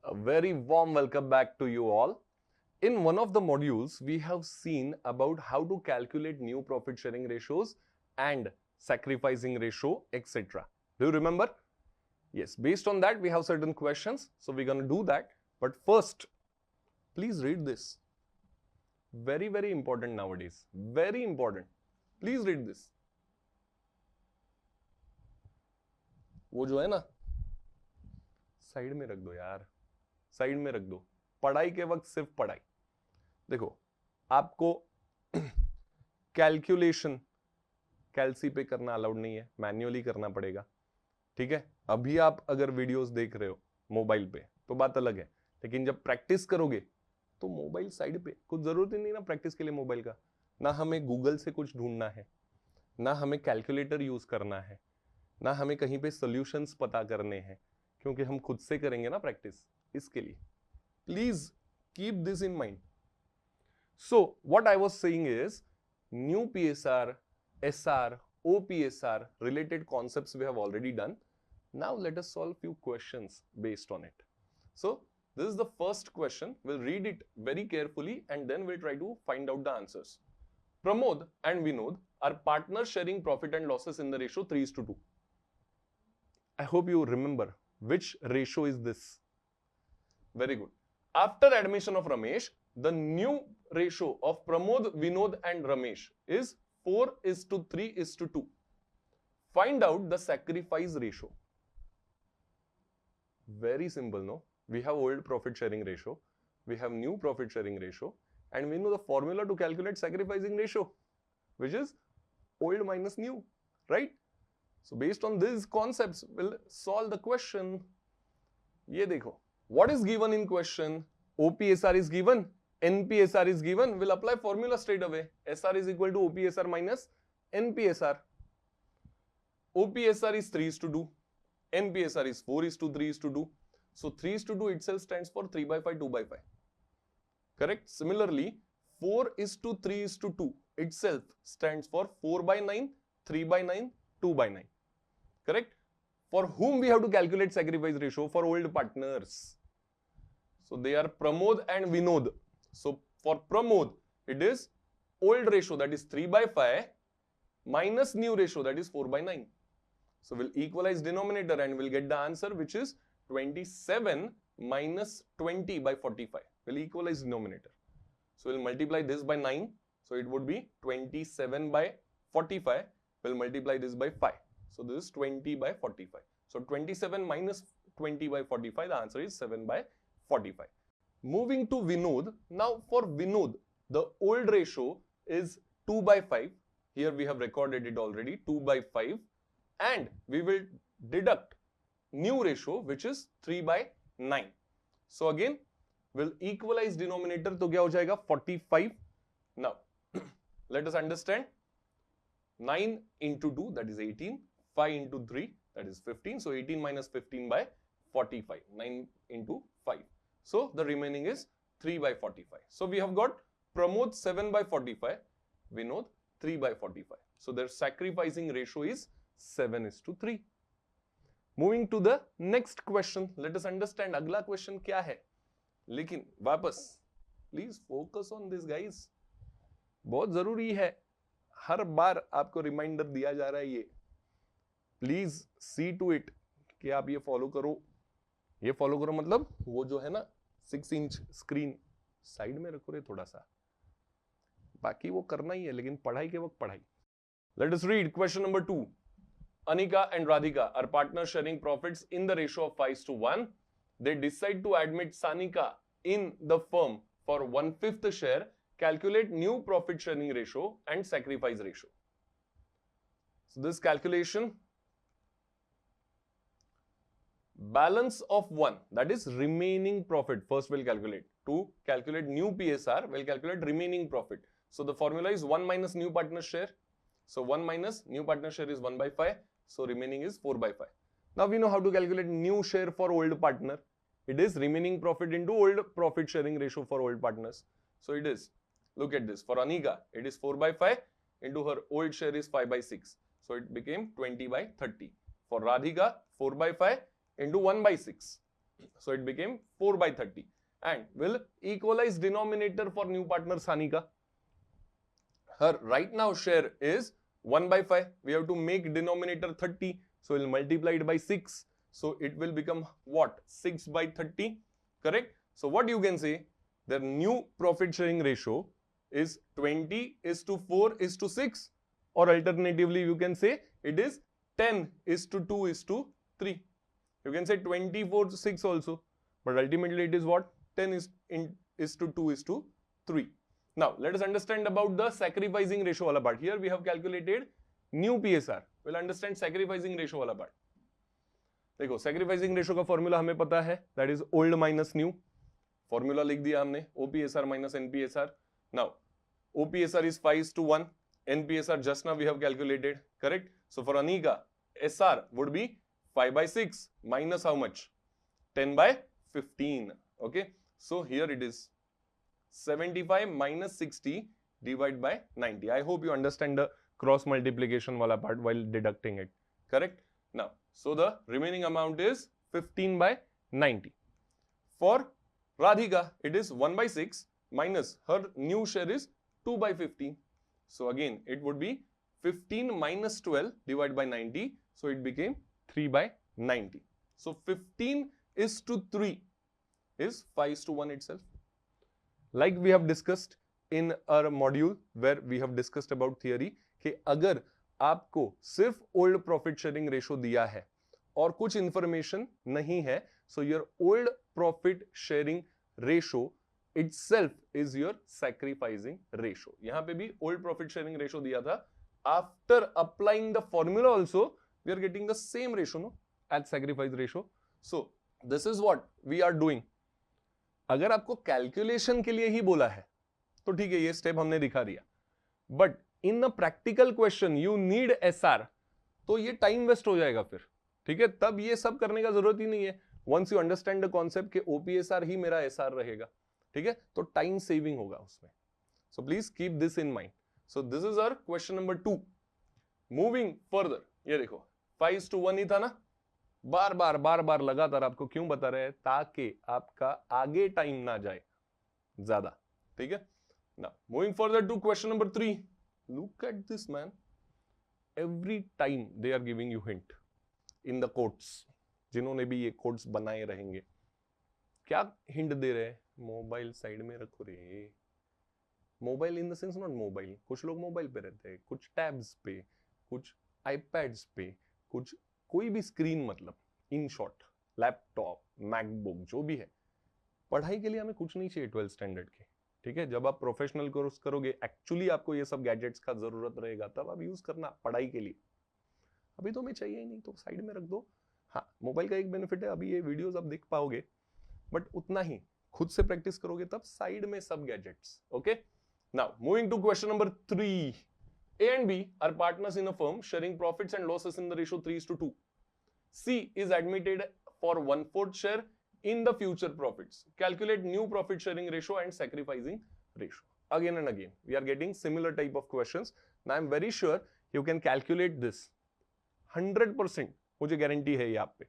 A very warm welcome back to you all. In one of the modules, we have seen about how to calculate new profit sharing ratios and sacrificing ratio, etc. Do you remember? Yes, based on that, we have certain questions. So we're going to do that. But first, please read this. Very, very important nowadays. Very important. Please read this. वो जो है ना, side में रख दो यार, side में रख दो. पढ़ाई के वक्त सिर्फ पढ़ाई. देखो, आपको कैलकुलेशन कैलसी पे करना अलाउड नहीं है, मैन्युअली करना पड़ेगा. ठीक है, अभी आप अगर वीडियोस देख रहे हो मोबाइल पे तो बात अलग है, लेकिन जब प्रैक्टिस करोगे तो मोबाइल साइड पे. कुछ जरूरत ही नहीं ना प्रैक्टिस के लिए मोबाइल का. ना हमें गूगल से कुछ ढूंढना है, ना हमें कैलकुलेटर यूज करना है, ना हमें कहीं पे सॉल्यूशंस पता करने हैं, क्योंकि हम खुद से करेंगे ना प्रैक्टिस. इसके लिए please keep this in mind. So what I was saying is new PSR, SR, OPSR related concepts we have already done. Now let us solve few questions based on it. So this is the first question. We'll read it very carefully and then we'll try to find out the answers. Pramod and Vinod are partners sharing profit and losses in the ratio 3:2. I hope you remember which ratio is this. Very good. After admission of Ramesh, the new ratio of Pramod, Vinod and Ramesh is 4:3:2. Find out the sacrifice ratio. Very simple, no? We have old profit sharing ratio, we have new profit sharing ratio, and we know the formula to calculate sacrificing ratio, which is old minus new, right? So based on these concepts, we'll solve the question. Ye dekho. What is given in question? OPSR is given, NPSR is given. We'll apply formula straight away. SR is equal to OPSR minus NPSR. OPSR is 3:2. NPSR is 4:3:2. So 3:2 itself stands for 3/5, 2/5. Correct? Similarly, 4:3:2 itself stands for 4/9, 3/9, 2/9. Correct? For whom we have to calculate sacrifice ratio? For old partners. So they are Pramod and Vinod. So for Pramod, it is old ratio, that is 3/5, minus new ratio, that is 4/9. So we'll equalize denominator and we'll get the answer, which is 27 minus 20/45. We'll equalize denominator. So we'll multiply this by 9. So it would be 27/45. We'll multiply this by 5. So this is 20/45. So 27 minus 20/45, the answer is 7/45. Moving to Vinod. Now for Vinod, the old ratio is 2/5. Here we have recorded it already, 2/5. And we will deduct new ratio, which is 3/9. So again, we'll equalize denominator. तो क्या हो जाएगा? 45. Now, let us understand. 9 into 2, that is 18. 5 into 3, that is 15. So 18 minus 15/45. 9 into 5. So the remaining is 3/45. So we have got Pramod 7/45, Vinod 3/45. So their sacrificing ratio is 7:3. Moving to the next question. Let us understand अगला question क्या है. लेकिन वापस please focus on this guys. बहुत जरूरी है. हर बार आपको reminder दिया जा रहा है ये. प्लीज सी टू इट कि आप ये फॉलो करो. ये फॉलो करो मतलब वो जो है ना 6 इंच स्क्रीन साइड में रखो रे थोड़ा सा. बाकी वो करना ही है, लेकिन पढ़ाई के वक्त पढ़ाई. Let us read question number 2. Anika and Radhika are partners sharing profits in the ratio of 5:1. They decide to admit Sanika in the firm for 1/5 share. Calculate new profit sharing ratio and sacrifice ratio. So this calculation, balance of 1, that is remaining profit. First we'll calculate. To calculate new PSR, we'll calculate remaining profit. So the formula is 1 minus new partner share. So 1 minus new partner share is 1/5. So remaining is 4/5. Now we know how to calculate new share for old partner. It is remaining profit into old profit sharing ratio for old partners. So it is, look at this. For Anika, it is 4/5 into her old share is 5/6. So it became 20/30. For Radhika, 4/5 into 1/6. So it became 4 by 30. And will equalize denominator for new partner Sanika. Her right now share is 1 by 5. We have to make denominator 30. So we'll multiply it by 6. So it will become what? 6 by 30. Correct? So what you can say? The new profit sharing ratio is 20:4:6. Or alternatively, you can say it is 10:2:3. You can say 24:6 also. But ultimately it is what? 10:2:3. Now, let us understand about the sacrificing ratio wala part. Here we have calculated new PSR. We'll understand sacrificing ratio wala part. देखो, sacrificing ratio का formula हमें पता है. That is old minus new. Formula लिख दिया हमने. OPSR minus NPSR. Now, OPSR is 5:1. NPSR just now we have calculated. Correct? So, for Anika, SR would be 5 by 6 minus how much? 10 by 15. Okay? So, here it is. 75 minus 60 divided by 90. I hope you understand the cross multiplication wala part while deducting it. Correct? Now, so the remaining amount is 15 by 90. For Radhika, it is 1 by 6 minus her new share is 2 by 15. So again, it would be 15 minus 12 divided by 90. So it became 3 by 90. So 15:3 is 5:1 itself. Like we have discussed in our module where we have discussed about theory कि अगर आपको सिर्फ old profit sharing ratio दिया है और कुछ information नहीं है, so your old profit sharing ratio itself is your sacrificing ratio. यहां पे भी ओल्ड प्रॉफिट शेयरिंग रेशो दिया था. After applying the formula also, we are getting the same ratio, no, as sacrifice ratio. So this is what we are doing. अगर आपको calculation के लिए ही बोला है तो ठीक है, ये स्टेप हमने दिखा दिया. But in the practical question you need SR, तो ये टाइम वेस्ट हो जाएगा फिर. ठीक है, तब ये सब करने का जरूरत ही नहीं है. Once you understand the concept कि ओपीएसआर ही मेरा एसआर रहेगा, ठीक है, तो टाइम सेविंग होगा उसमें. So please keep this in mind. So this is our question number 2. Moving further, ये देखो 5:1 ही था ना. बार बार लगातार आपको क्यों बता रहे हैं? ताकि आपका आगे टाइम ना जाए ज्यादा. ठीक है. Now moving further to question number 3. Look at this man. Every time they are giving you hint in the quotes. जिन्होंने भी ये कोट्स बनाए रहेंगे, क्या हिंट दे रहे हैं? मोबाइल साइड में रखो रे. Mobile in the sense not mobile. कुछ लोग मोबाइल पे रहते हैं, कुछ टैब्स पे, कुछ आईपैड्स पे, कुछ कोई भी स्क्रीन, मतलब इन शॉर्ट लैपटॉप, मैकबुक, जो भी है. पढ़ाई के लिए हमें कुछ नहीं चाहिए 12th स्टैंडर्ड के. ठीक है, जब आप प्रोफेशनल कोर्स करोगे, एक्चुअली आपको ये सब गैजेट्स का जरूरत रहेगा, तब आप यूज करना पढ़ाई के लिए. अभी तो हमें चाहिए ही नहीं, तो साइड में रख दो. हाँ, मोबाइल का एक बेनिफिट है, अभी ये वीडियोस आप देख पाओगे, बट उतना ही. खुद से प्रैक्टिस करोगे तब साइड में सब gadgets. Okay. Now moving to question number 3. A and B are partners in a firm sharing profits and losses in the ratio 3:2. C is admitted for 1/4 share in the future profits. Calculate new profit sharing ratio and sacrificing ratio. Again and again, we are getting similar type of questions. Now I am very sure you can calculate this. 100% मुझे guarantee है यहाँ पे.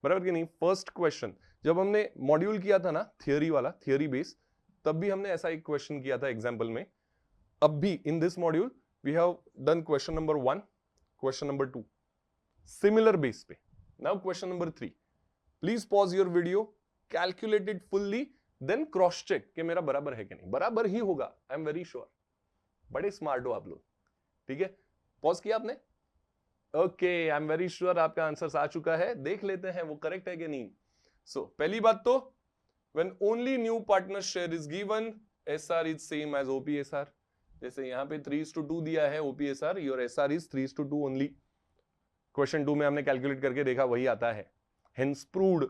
बराबर कि नहीं? First question जब हमने module किया था ना, थियोरी वाला, थियोरी बेस, तब भी हमने ऐसा एक क्वेश्चन किया था एग्जाम्पल में. अब भी in this module we have done question number 1, question number 2, similar base पे. Now question number 3. Please pause your video, calculate it fully, then cross check कि मेरा बराबर है कि नहीं. बराबर ही होगा, I am very sure. बड़े स्मार्ट हो आप लोग. ठीक है, पॉज किया आपने? Okay, I am very sure आपका आंसर आ चुका है. देख लेते हैं वो करेक्ट है कि नहीं. सो पहली बात तो, when only new partner share is given, SR is same as OPSR. जैसे यहाँ पे 3:2 दिया है OPSR, your SR is 3:2 only. Question 2 में हमने कैलकुलेट करके देखा, वही आता है. Hence proved.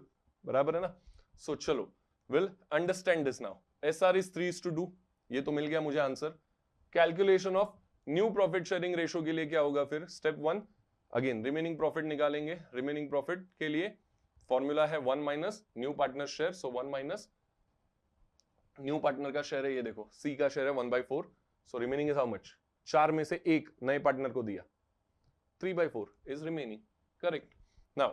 बराबर है ना. सो चलो, will understand this now. SR is 3:2, ये तो मिल गया मुझे answer. Calculation of new profit sharing ratio के लिए क्या होगा फिर? स्टेप 1, अगेन रिमेनिंग प्रॉफिट निकालेंगे. रिमेनिंग प्रॉफिट के लिए फॉर्मूला है 1 माइनस न्यू पार्टनर शेयर. सो 1 माइनस न्यू पार्टनर का शेयर है, ये देखो C का शेयर है 1/4. So remaining is how much? 4 में से 1 नए पार्टनर को दिया, 3/4 is remaining. Correct. Now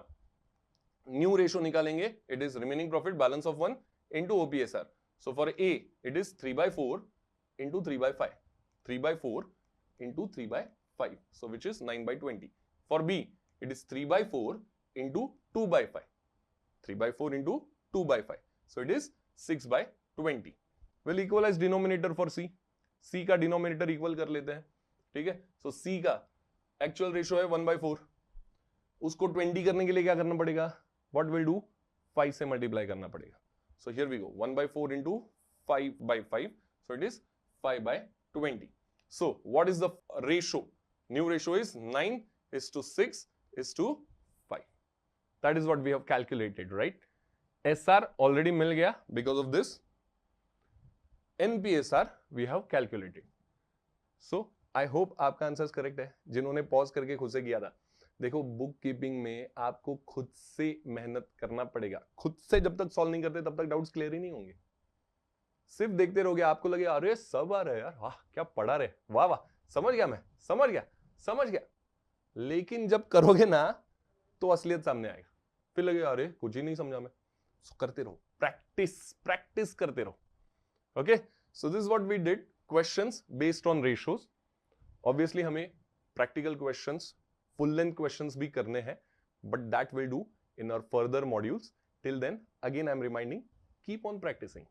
new ratio निकालेंगे, it is remaining profit balance of 1 into OPSR. So for A, it is 3/4 into 3/5. 3/4 into 3/5. So which is 9/20. For B, it is 3/4 into 2/5. 3/4 into 2/5. So it is 6/20. We'll equalize denominator for C. C का denominator equal कर लेते हैं, ठीक है? So C का actual ratio है 1/4. उसको 20 करने के लिए क्या करना पड़ेगा? What will do? 5 से multiply करना पड़ेगा. So here we go, 1/4 into 5/5. So it is 5/20. So what is the ratio? New ratio is 9:6:5. That is what we have calculated, right? SR already मिल गया because of this. NPSR we have calculated. So I hope आपका answer correct है, जिन्होंने pause करके खुद से किया था. देखो, बुक कीपिंग में आपको खुद से मेहनत करना पड़ेगा. खुद से जब तक सॉल्व नहीं करते तब तक डाउट्स क्लियर ही नहीं होंगे. सिर्फ देखते रहोगे, आपको लगे अरे सब आ रहा है यार, वाह क्या पढ़ा रहे, वाह वाह समझ गया, मैं समझ गया. लेकिन जब करोगे ना तो असलियत सामने आएगा, फिर लगे अरे कुछ ही नहीं समझा मैं. करते रहो, प्रैक्टिस करते रहो. Okay, so this what we did, questions based on ratios. Obviously हमें practical questions, full length questions भी करने हैं, but that will do in our further modules. Till then, again I am reminding, keep on practicing.